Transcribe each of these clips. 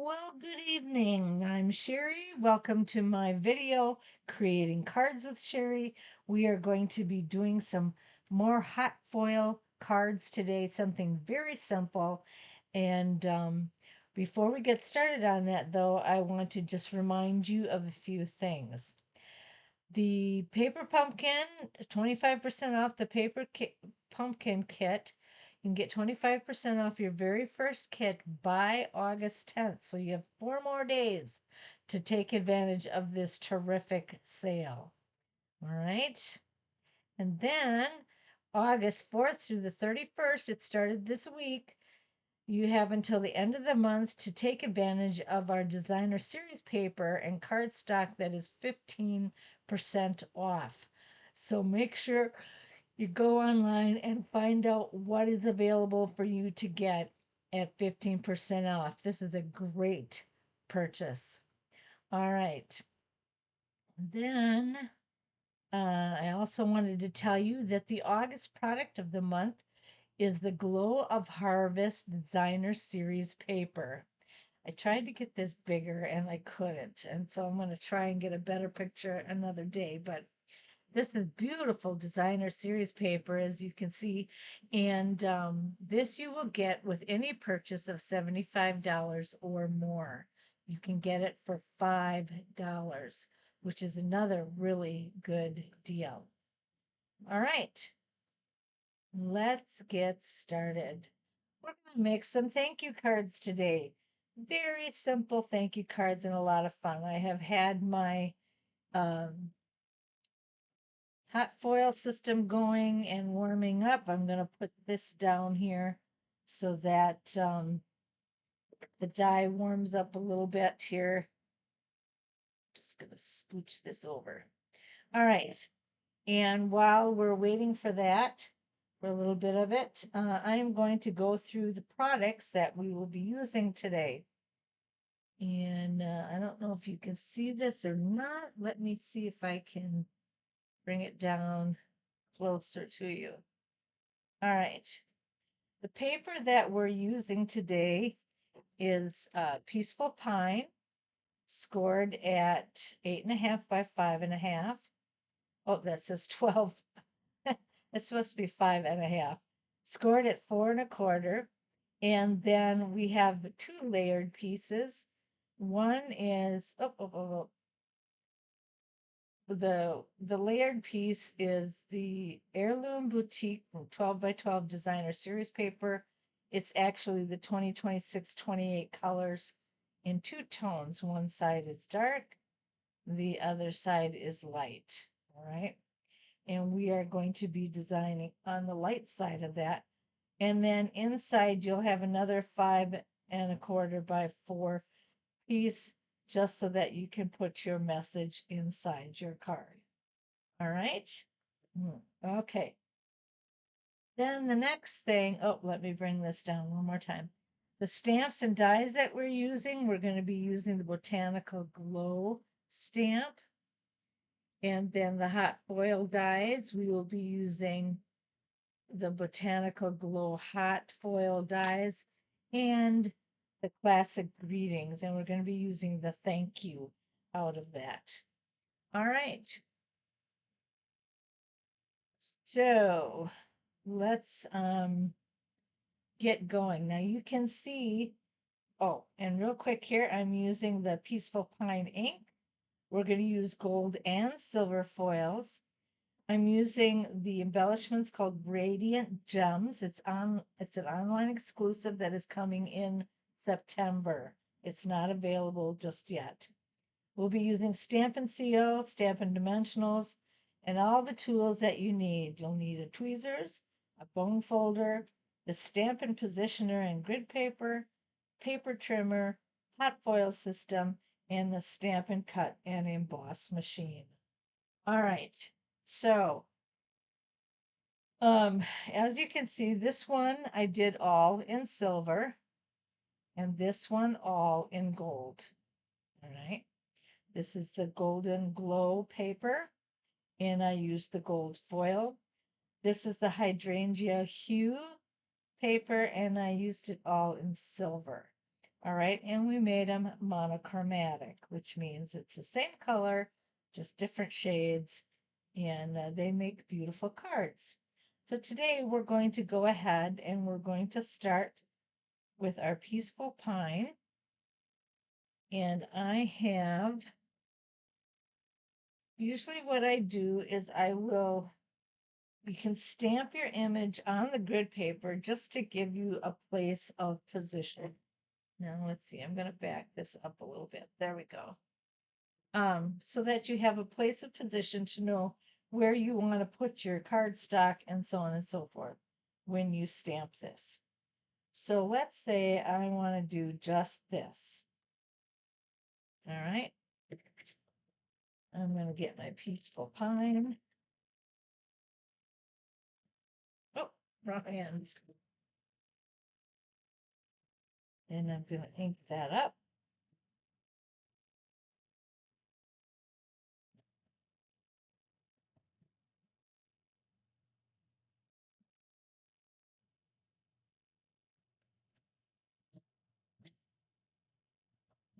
Well, good evening. I'm Sherry. Welcome to my video, Creating Cards with Sherry. We are going to be doing some more hot foil cards today, something very simple. And before we get started on that, though, I want to just remind you of a few things. The paper pumpkin, 25% off the pumpkin kit. You can get 25% off your very first kit by August 10th. So you have 4 more days to take advantage of this terrific sale. All right. And then August 4th through the 31st, it started this week. You have until the end of the month to take advantage of our designer series paper and cardstock that is 15% off. So make sure you go online and find out what is available for you to get at 15% off. This is a great purchase. All right. Then I also wanted to tell you that the August product of the month is the Glow of Harvest Designer Series paper. I tried to get this bigger and I couldn't. And so I'm going to try and get a better picture another day. But this is beautiful designer series paper, as you can see. And this you will get with any purchase of $75 or more. You can get it for $5, which is another really good deal. All right, let's get started. We're going to make some thank you cards today. Very simple thank you cards and a lot of fun. I have had my um, hot foil system going and warming up. I'm going to put this down here so that the dye warms up a little bit here. Just going to scooch this over. All right. And while we're waiting for that, for a little bit of it, I'm going to go through the products that we will be using today. And I don't know if you can see this or not. Let me see if I can bring it down closer to you. All right. The paper that we're using today is Peaceful Pine, scored at 8.5 by 5.5. Oh, that says 12. It's supposed to be 5.5. Scored at 4.25. And then we have two layered pieces. One is the layered piece is the Heirloom Boutique from 12 by 12 designer series paper. It's actually the 2026-28 colors in two tones. One side is dark, the other side is light. All right. And we are going to be designing on the light side of that. And then inside you'll have another 5.25 by 4 piece, just so that you can put your message inside your card. All right. Okay. Then the next thing, oh, let me bring this down one more time. The stamps and dies that we're using, we're going to be using the Botanical Glow stamp. And then the hot foil dies, we will be using the Botanical Glow hot foil dies and the classic greetings. And we're going to be using the thank you out of that. All right. So let's get going. Now you can see, oh, and real quick here, I'm using the Peaceful Pine ink. We're going to use gold and silver foils. I'm using the embellishments called Radiant Gems. It's an online exclusive that is coming in September. It's not available just yet. We'll be using Stampin' Seal, Stampin' Dimensionals, and all the tools that you need. You'll need a tweezers, a bone folder, the Stampin' Positioner and grid paper, paper trimmer, hot foil system, and the Stampin' Cut and Emboss machine. All right, so as you can see, this one I did all in silver, and this one all in gold. All right. This is the Golden Glow paper, and I used the gold foil. This is the Hydrangea Hue paper, and I used it all in silver. All right, and we made them monochromatic, which means it's the same color, just different shades, and they make beautiful cards. So today we're going to go ahead and we're going to start with our peaceful pine. And I have, usually what I do is you can stamp your image on the grid paper just to give you a place of position. Now let's see, I'm going to back this up a little bit. There we go. So that you have a place of position to know where you want to put your cardstock and so on and so forth when you stamp this. So let's say I want to do just this. All right. I'm going to get my peaceful pine. Oh, wrong hand. And I'm going to ink that up.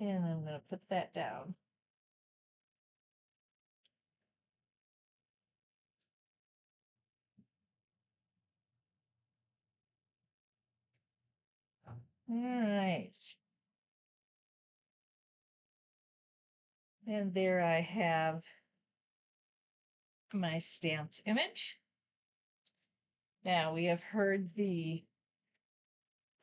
And I'm going to put that down. All right. And there I have my stamped image. Now we have heard the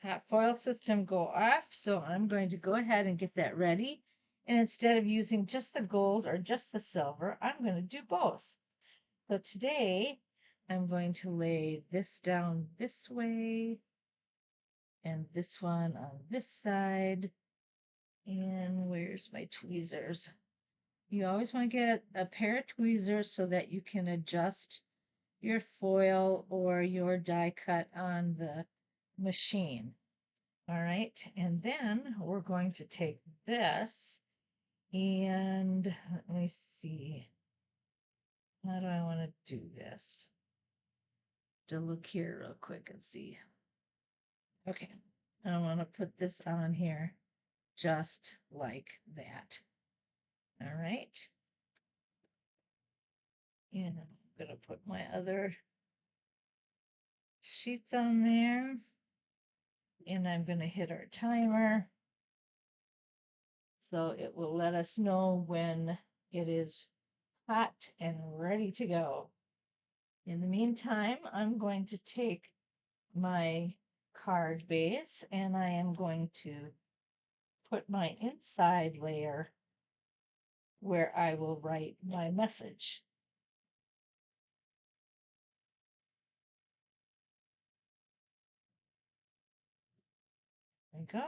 hot foil system go off, so I'm going to go ahead and get that ready. And instead of using just the gold or just the silver, I'm going to do both. So today I'm going to lay this down this way and this one on this side. And where's my tweezers? You always want to get a pair of tweezers so that you can adjust your foil or your die cut on the machine. All right, and then we're going to take this and let me see. How do I want to do this? To look here real quick and see. Okay, I want to put this on here just like that. All right. And I'm going to put my other sheets on there. And I'm going to hit our timer. So it will let us know when it is hot and ready to go. In the meantime, I'm going to take my card base and I am going to put my inside layer where I will write my message. There we go.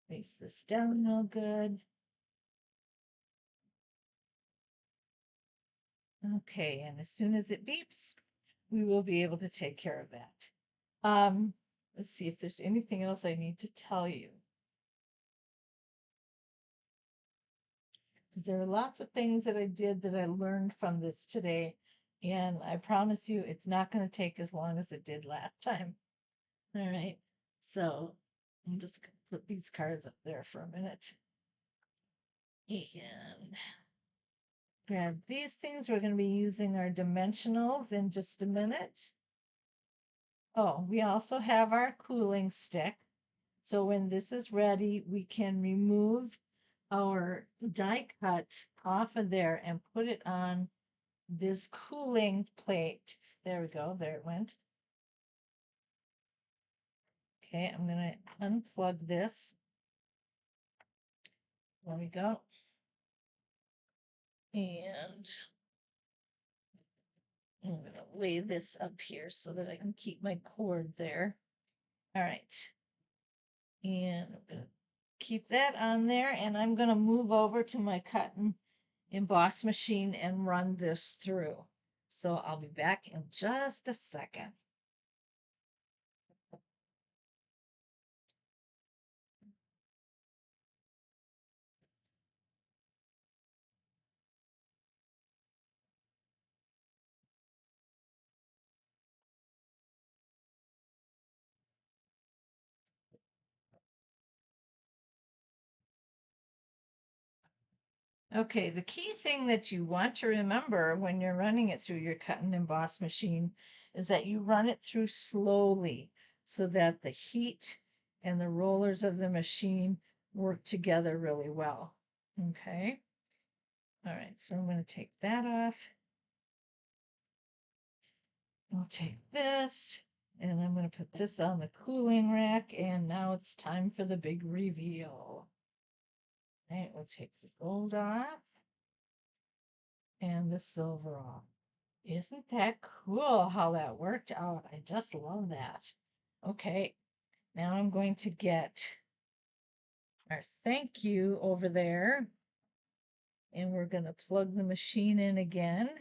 Place this down real good. Okay, and as soon as it beeps, we will be able to take care of that. Let's see if there's anything else I need to tell you. Because there are lots of things that I did that I learned from this today, and I promise you it's not going to take as long as it did last time. All right, so I'm just going to put these cards up there for a minute. And grab these things. We're going to be using our dimensionals in just a minute. Oh, we also have our cooling stick. So when this is ready, we can remove our die cut off of there and put it on this cooling plate. There we go. There it went. Okay, I'm going to unplug this. There we go. And I'm going to lay this up here so that I can keep my cord there. All right. And I'm going to keep that on there. And I'm going to move over to my cut and emboss machine and run this through. So I'll be back in just a second. Okay, the key thing that you want to remember when you're running it through your cut and emboss machine is that you run it through slowly so that the heat and the rollers of the machine work together really well. Okay. All right, so I'm going to take that off. I'll take this and I'm going to put this on the cooling rack, and now it's time for the big reveal. All right, we'll take the gold off and the silver off. Isn't that cool how that worked out? I just love that. Okay, now I'm going to get our thank you over there, and we're going to plug the machine in again.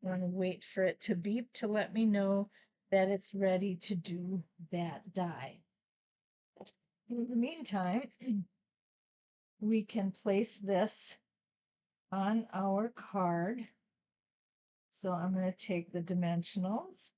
I'm going to wait for it to beep to let me know that it's ready to do that die. In the meantime, we can place this on our card. So I'm going to take the dimensionals.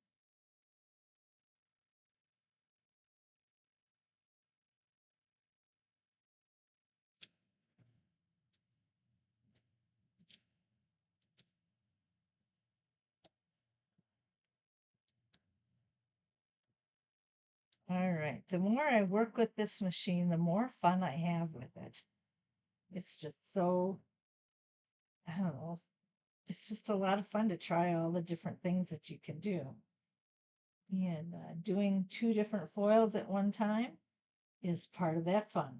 All right. The more I work with this machine, the more fun I have with it. It's just so, I don't know, it's just a lot of fun to try all the different things that you can do. And doing two different foils at one time is part of that fun.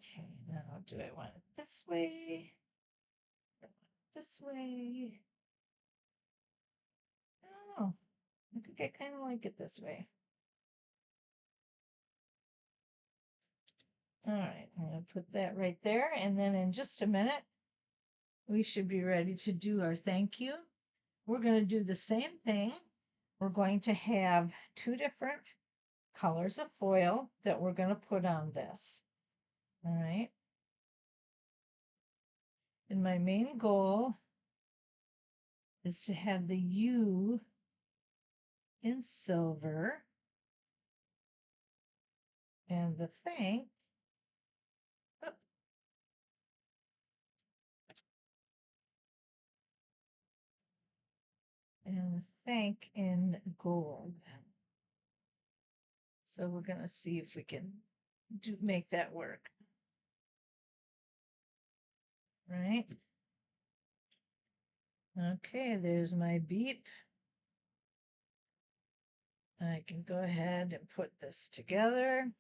Okay, now do I want it this way? This way? Oh, I think I kind of like it this way. All right, I'm going to put that right there. And then in just a minute, we should be ready to do our thank you. We're going to do the same thing. We're going to have two different colors of foil that we're going to put on this. All right. And my main goal is to have the U in silver and the thank in gold. So we're going to see if we can make that work. Right. Okay, there's my beep. I can go ahead and put this together.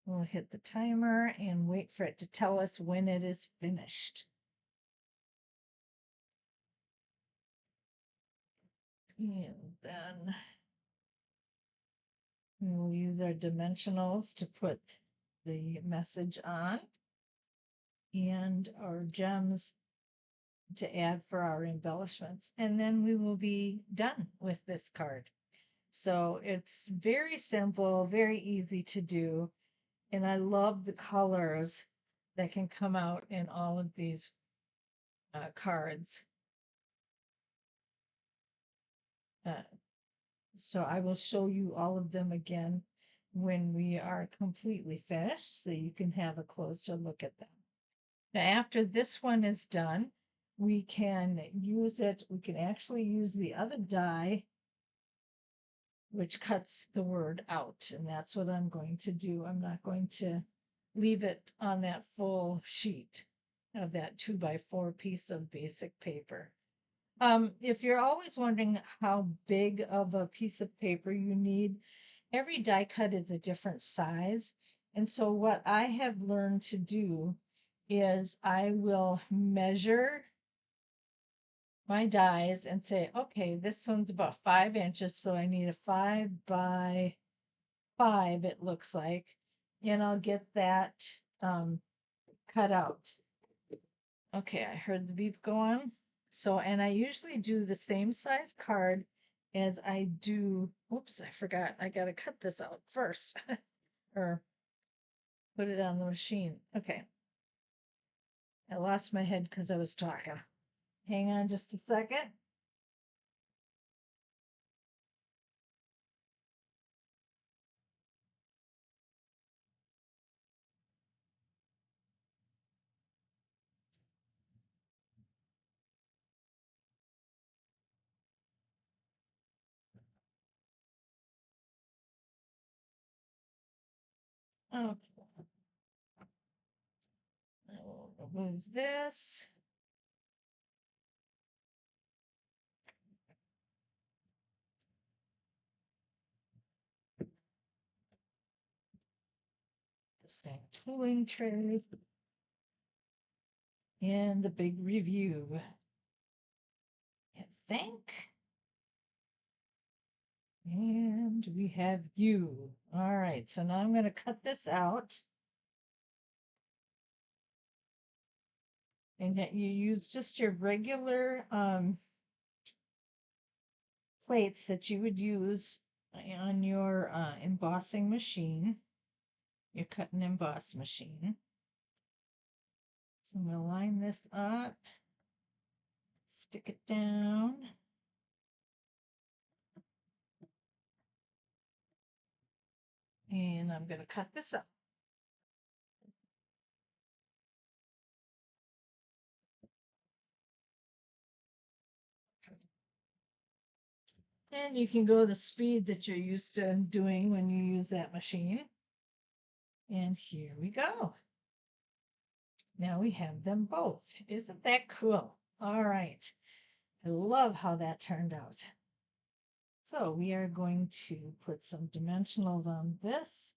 We'll hit the timer and wait for it to tell us when it is finished. And then we'll use our dimensionals to put the message on and our gems to add for our embellishments. And then we will be done with this card. So it's very simple, very easy to do. And I love the colors that can come out in all of these cards. So I will show you all of them again when we are completely finished so you can have a closer look at them. Now, after this one is done, we can use it. We can actually use the other die, which cuts the word out. And that's what I'm going to do. I'm not going to leave it on that full sheet of that 2x4 piece of basic paper. If you're always wondering how big of a piece of paper you need, every die cut is a different size. And so what I have learned to do is I will measure my dies and say, okay, this one's about 5 inches, so I need a 5x5, it looks like, and I'll get that cut out. Okay, I heard the beep go on. So, and I usually do the same size card as I do. Oops, I forgot. I got to cut this out first or put it on the machine. Okay. I lost my head because I was talking. Hang on just a second. Okay, I will remove this. The sampling tray. And the big review. I think. And we have you. All right, so now I'm going to cut this out. And that you use just your regular plates that you would use on your embossing machine, your cut and emboss machine. So I'm going to line this up, stick it down. And I'm going to cut this up. And you can go the speed that you're used to doing when you use that machine. And here we go. Now we have them both. Isn't that cool? All right. I love how that turned out. So we are going to put some dimensionals on this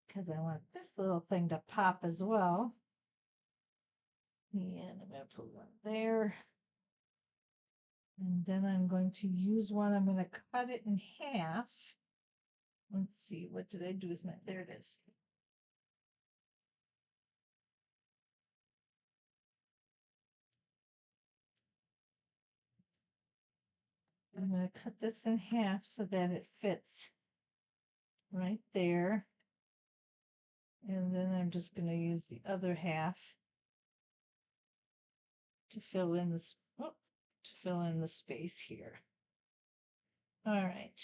because I want this little thing to pop as well. And I'm going to put one there. And then I'm going to use one. I'm going to cut it in half. Let's see, what did I do with my, there it is. I'm going to cut this in half so that it fits right there. And then I'm just going to use the other half to fill in this, oh, to fill in the space here. All right.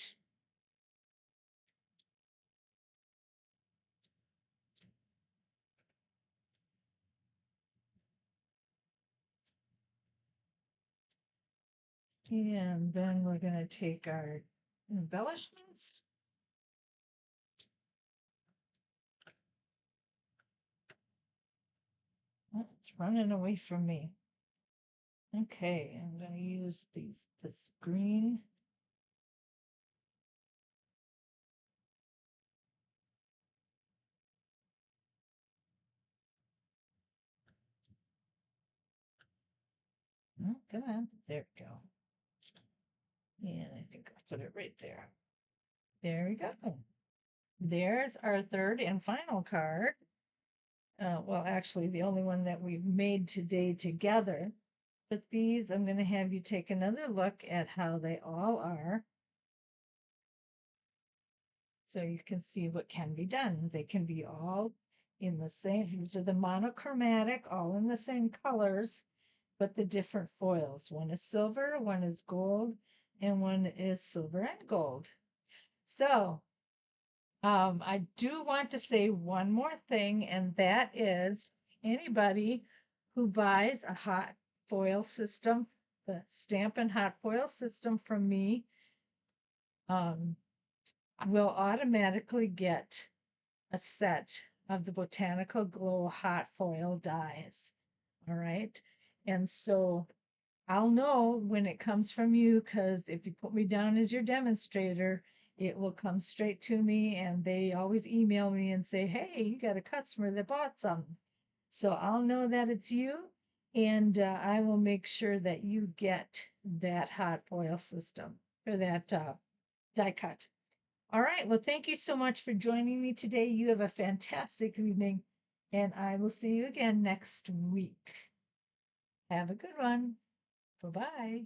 And then we're going to take our embellishments. Oh, it's running away from me. Okay, I'm going to use this green. Oh, come on. There we go. And I think I'll put it right there. There we go. There's our third and final card. Well, actually, the only one that we've made today together. But these, I'm going to have you take another look at how they all are. So you can see what can be done. They can be all in the same, these are the monochromatic, all in the same colors, but the different foils. One is silver, one is gold, and one is silver and gold. So I do want to say one more thing, and that is anybody who buys a hot foil system, the Stampin' Hot Foil System from me, will automatically get a set of the Botanical Glow hot foil dies. All right. And so I'll know when it comes from you because if you put me down as your demonstrator, it will come straight to me. And they always email me and say, hey, you got a customer that bought something. So I'll know that it's you. And I will make sure that you get that hot foil system or that die cut. All right. Well, thank you so much for joining me today. You have a fantastic evening, and I will see you again next week. Have a good one. Bye bye.